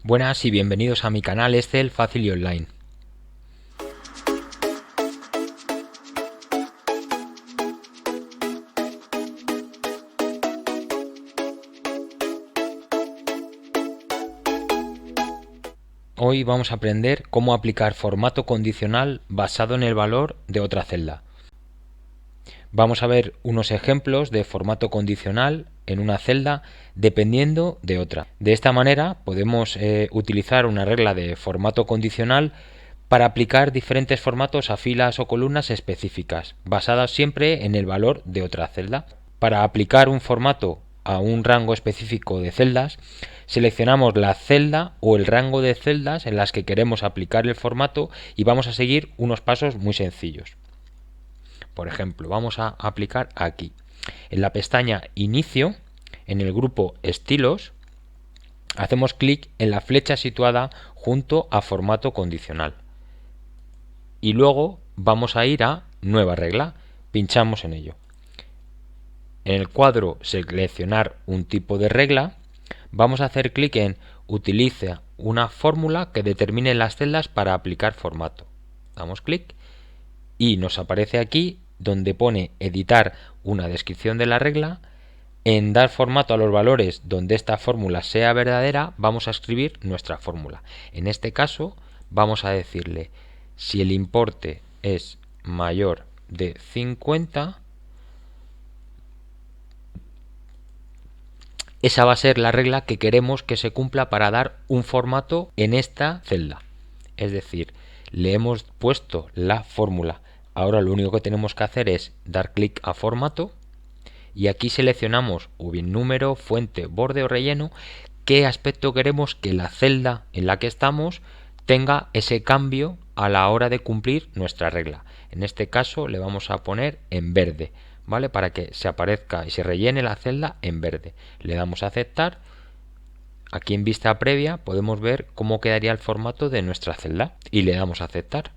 Buenas y bienvenidos a mi canal Excel Fácil y Online. Hoy vamos a aprender cómo aplicar formato condicional basado en el valor de otra celda. Vamos a ver unos ejemplos de formato condicional en una celda dependiendo de otra. De esta manera podemos utilizar una regla de formato condicional para aplicar diferentes formatos a filas o columnas específicas, basadas siempre en el valor de otra celda. Para aplicar un formato a un rango específico de celdas, seleccionamos la celda o el rango de celdas en las que queremos aplicar el formato y vamos a seguir unos pasos muy sencillos. Por ejemplo, vamos a aplicar aquí. En la pestaña Inicio, en el grupo Estilos, hacemos clic en la flecha situada junto a Formato condicional. Y luego vamos a ir a Nueva regla. Pinchamos en ello. En el cuadro Seleccionar un tipo de regla, vamos a hacer clic en Utiliza una fórmula que determine las celdas para aplicar formato. Damos clic y nos aparece aquí donde pone editar una descripción de la regla. En dar formato a los valores donde esta fórmula sea verdadera, vamos a escribir nuestra fórmula. En este caso vamos a decirle si el importe es mayor de 50, esa va a ser la regla que queremos que se cumpla para dar un formato en esta celda. Es decir, le hemos puesto la fórmula. Ahora lo único que tenemos que hacer es dar clic a formato y aquí seleccionamos o bien número, fuente, borde o relleno, qué aspecto queremos que la celda en la que estamos tenga ese cambio a la hora de cumplir nuestra regla. En este caso le vamos a poner en verde, ¿vale? Para que se aparezca y se rellene la celda en verde. Le damos a aceptar. Aquí en vista previa podemos ver cómo quedaría el formato de nuestra celda y le damos a aceptar.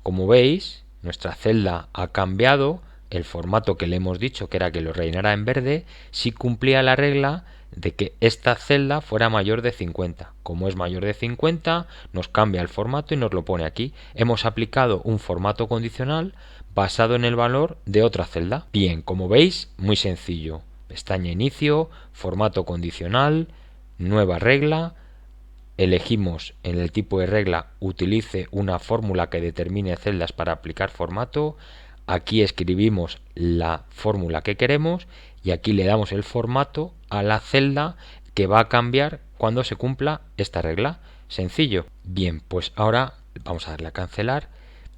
Como veis, nuestra celda ha cambiado. El formato que le hemos dicho que era que lo rellenara en verde sí cumplía la regla de que esta celda fuera mayor de 50. Como es mayor de 50, nos cambia el formato y nos lo pone aquí. Hemos aplicado un formato condicional basado en el valor de otra celda. Bien, como veis, muy sencillo. Pestaña Inicio, formato condicional, nueva regla. Elegimos en el tipo de regla utilice una fórmula que determine celdas para aplicar formato. Aquí escribimos la fórmula que queremos y aquí le damos el formato a la celda que va a cambiar cuando se cumpla esta regla. Sencillo. Bien, pues ahora vamos a darle a cancelar.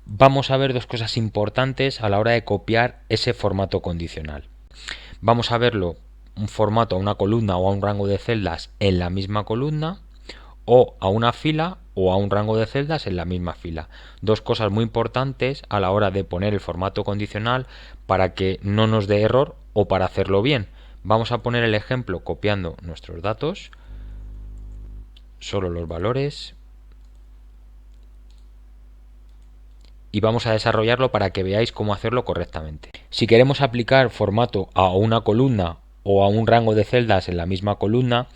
Vamos a ver dos cosas importantes a la hora de copiar ese formato condicional. Vamos a verlo un formato a una columna o a un rango de celdas en la misma columna, o a una fila o a un rango de celdas en la misma fila. Dos cosas muy importantes a la hora de poner el formato condicional para que no nos dé error o para hacerlo bien. Vamos a poner el ejemplo copiando nuestros datos, solo los valores, y vamos a desarrollarlo para que veáis cómo hacerlo correctamente. Si queremos aplicar formato a una columna o a un rango de celdas en la misma columna,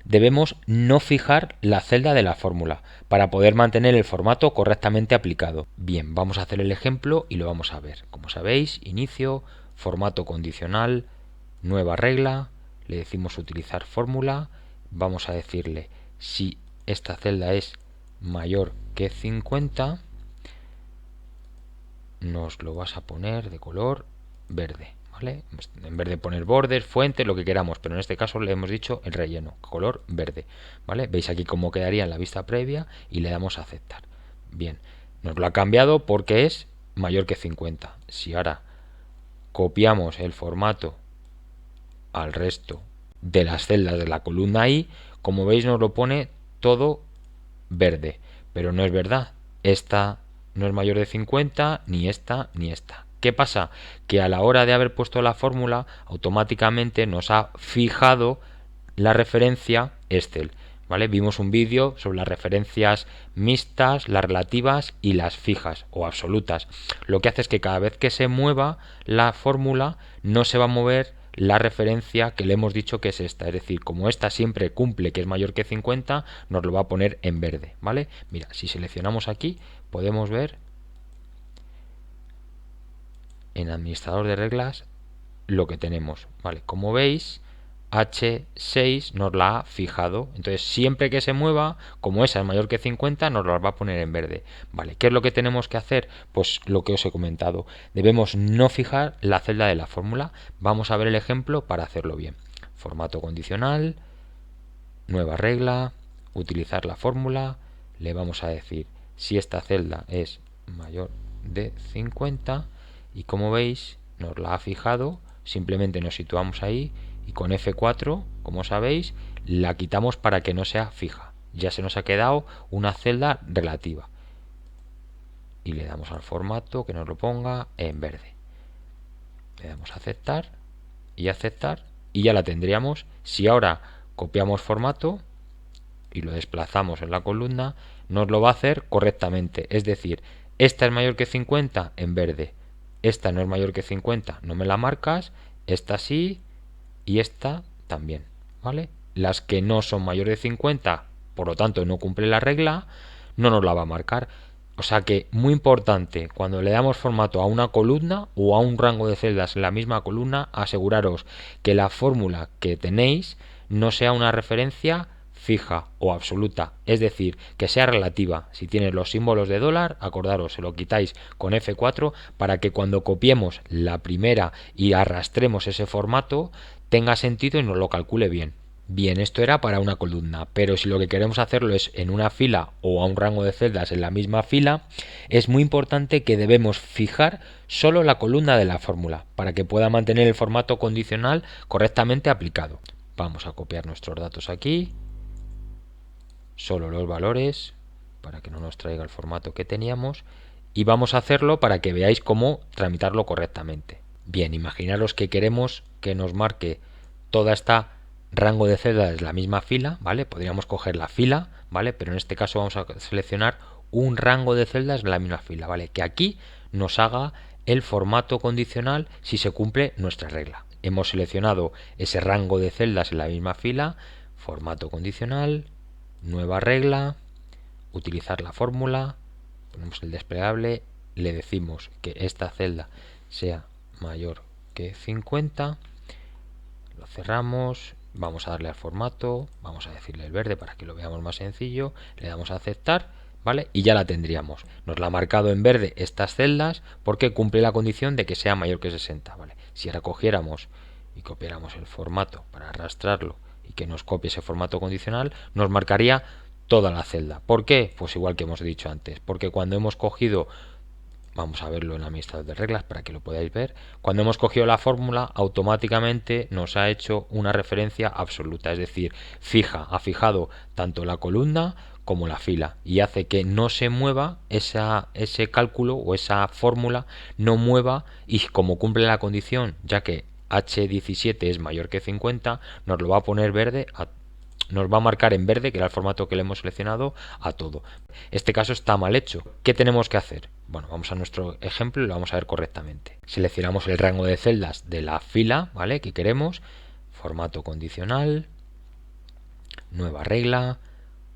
debemos no fijar la celda de la fórmula para poder mantener el formato correctamente aplicado. Bien, vamos a hacer el ejemplo y lo vamos a ver. Como sabéis, inicio, formato condicional, nueva regla, le decimos utilizar fórmula, vamos a decirle si esta celda es mayor que 50, nos lo vas a poner de color verde. ¿Vale? En vez de poner bordes, fuentes, lo que queramos, pero en este caso le hemos dicho el relleno, color verde. ¿Vale? Veis aquí cómo quedaría en la vista previa y le damos a aceptar. Bien, nos lo ha cambiado porque es mayor que 50. Si ahora copiamos el formato al resto de las celdas de la columna I, como veis nos lo pone todo verde, pero no es verdad. Esta no es mayor de 50, ni esta, ni esta. ¿Qué pasa? Que a la hora de haber puesto la fórmula, automáticamente nos ha fijado la referencia Excel. ¿Vale? Vimos un vídeo sobre las referencias mixtas, las relativas y las fijas o absolutas. Lo que hace es que cada vez que se mueva la fórmula no se va a mover la referencia que le hemos dicho que es esta. Es decir, como esta siempre cumple que es mayor que 50, nos lo va a poner en verde, ¿vale? Mira, si seleccionamos aquí, podemos ver en administrador de reglas lo que tenemos, ¿vale? Como veis, H6 nos la ha fijado, entonces siempre que se mueva, como esa es mayor que 50, nos la va a poner en verde, ¿vale? ¿Qué es lo que tenemos que hacer? Pues lo que os he comentado, debemos no fijar la celda de la fórmula. Vamos a ver el ejemplo para hacerlo bien. Formato condicional, nueva regla, utilizar la fórmula, le vamos a decir si esta celda es mayor de 50 y como veis nos la ha fijado, simplemente nos situamos ahí y con F4, como sabéis, la quitamos para que no sea fija. Ya se nos ha quedado una celda relativa. Y le damos al formato que nos lo ponga en verde. Le damos a aceptar y ya la tendríamos. Si ahora copiamos formato y lo desplazamos en la columna, nos lo va a hacer correctamente. Es decir, esta es mayor que 50 en verde. Esta no es mayor que 50, no me la marcas. Esta sí y esta también, ¿vale? Las que no son mayor de 50, por lo tanto no cumple la regla, no nos la va a marcar. O sea que muy importante, cuando le damos formato a una columna o a un rango de celdas en la misma columna, aseguraros que la fórmula que tenéis no sea una referencia fija o absoluta, es decir, que sea relativa. Si tienes los símbolos de dólar, acordaros, se lo quitáis con F4 para que cuando copiemos la primera y arrastremos ese formato tenga sentido y nos lo calcule bien. Bien, esto era para una columna, pero si lo que queremos hacerlo es en una fila o a un rango de celdas en la misma fila, es muy importante que debemos fijar solo la columna de la fórmula para que pueda mantener el formato condicional correctamente aplicado. Vamos a copiar nuestros datos aquí, solo los valores, para que no nos traiga el formato que teníamos, y vamos a hacerlo para que veáis cómo tramitarlo correctamente. Bien, imaginaros que queremos que nos marque toda esta rango de celdas de la misma fila, ¿vale? Podríamos coger la fila, ¿vale? Pero en este caso vamos a seleccionar un rango de celdas de la misma fila, ¿vale? Que aquí nos haga el formato condicional si se cumple nuestra regla. Hemos seleccionado ese rango de celdas en la misma fila, formato condicional, nueva regla, utilizar la fórmula, ponemos el desplegable, le decimos que esta celda sea mayor que 50, lo cerramos, vamos a darle al formato, vamos a decirle el verde para que lo veamos más sencillo, le damos a aceptar, ¿vale? Y ya la tendríamos. Nos la ha marcado en verde estas celdas porque cumple la condición de que sea mayor que 60, ¿vale? Si ahora cogiéramos y copiáramos el formato para arrastrarlo y que nos copie ese formato condicional, nos marcaría toda la celda. ¿Por qué? Pues igual que hemos dicho antes, porque cuando hemos cogido, vamos a verlo en el administrador de reglas para que lo podáis ver, cuando hemos cogido la fórmula automáticamente nos ha hecho una referencia absoluta, es decir, ha fijado tanto la columna como la fila y hace que no se mueva ese cálculo o esa fórmula, no mueva, y como cumple la condición, ya que H17 es mayor que 50, nos lo va a poner verde, nos va a marcar en verde, que era el formato que le hemos seleccionado, a todo. Este caso está mal hecho. ¿Qué tenemos que hacer? Bueno, vamos a nuestro ejemplo y lo vamos a ver correctamente. Seleccionamos el rango de celdas de la fila, ¿vale? Que queremos, formato condicional, nueva regla,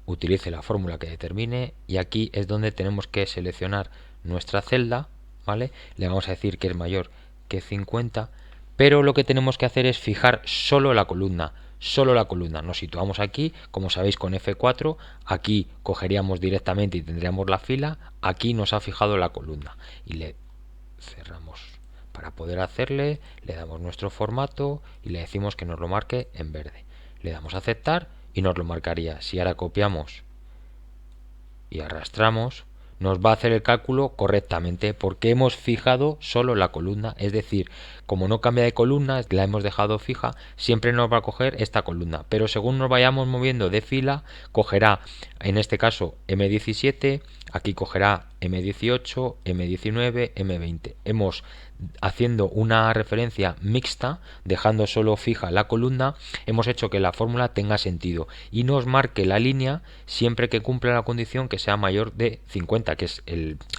utilice la fórmula que determine, y aquí es donde tenemos que seleccionar nuestra celda, ¿vale? Le vamos a decir que es mayor que 50, pero lo que tenemos que hacer es fijar solo la columna. Solo la columna, nos situamos aquí, como sabéis con F4, aquí cogeríamos directamente y tendríamos la fila, aquí nos ha fijado la columna y le cerramos. Para poder hacerle, le damos nuestro formato y le decimos que nos lo marque en verde. Le damos a aceptar y nos lo marcaría. Si ahora copiamos y arrastramos, nos va a hacer el cálculo correctamente porque hemos fijado solo la columna, es decir, como no cambia de columna, la hemos dejado fija, siempre nos va a coger esta columna, pero según nos vayamos moviendo de fila, cogerá en este caso M17, aquí cogerá M18, M19, M20. Hemos haciendo una referencia mixta, dejando solo fija la columna, hemos hecho que la fórmula tenga sentido y nos marque la línea siempre que cumpla la condición que sea mayor de 50, que es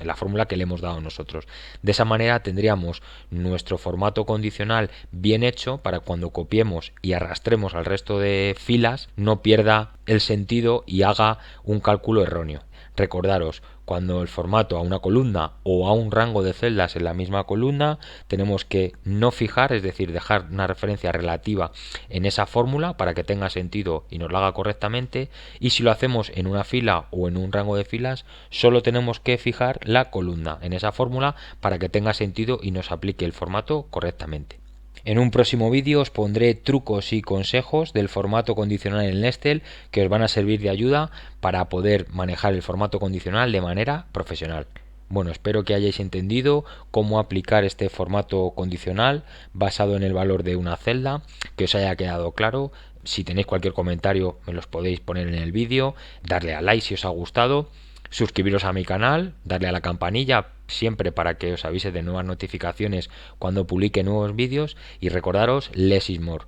la fórmula que le hemos dado nosotros. De esa manera tendríamos nuestro formato condicional bien hecho para cuando copiemos y arrastremos al resto de filas no pierda el sentido y haga un cálculo erróneo. Recordaros, cuando el formato a una columna o a un rango de celdas en la misma columna, tenemos que no fijar, es decir, dejar una referencia relativa en esa fórmula para que tenga sentido y nos la haga correctamente, y si lo hacemos en una fila o en un rango de filas, solo tenemos que fijar la columna en esa fórmula para que tenga sentido y nos aplique el formato correctamente. En un próximo vídeo os pondré trucos y consejos del formato condicional en Nestel que os van a servir de ayuda para poder manejar el formato condicional de manera profesional. Bueno, espero que hayáis entendido cómo aplicar este formato condicional basado en el valor de una celda, que os haya quedado claro. Si tenéis cualquier comentario me los podéis poner en el vídeo, darle a like si os ha gustado, suscribiros a mi canal, darle a la campanilla siempre para que os avise de nuevas notificaciones cuando publique nuevos vídeos y recordaros less is more.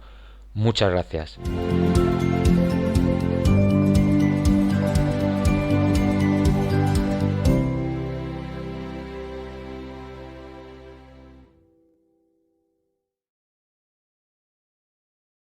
Muchas gracias.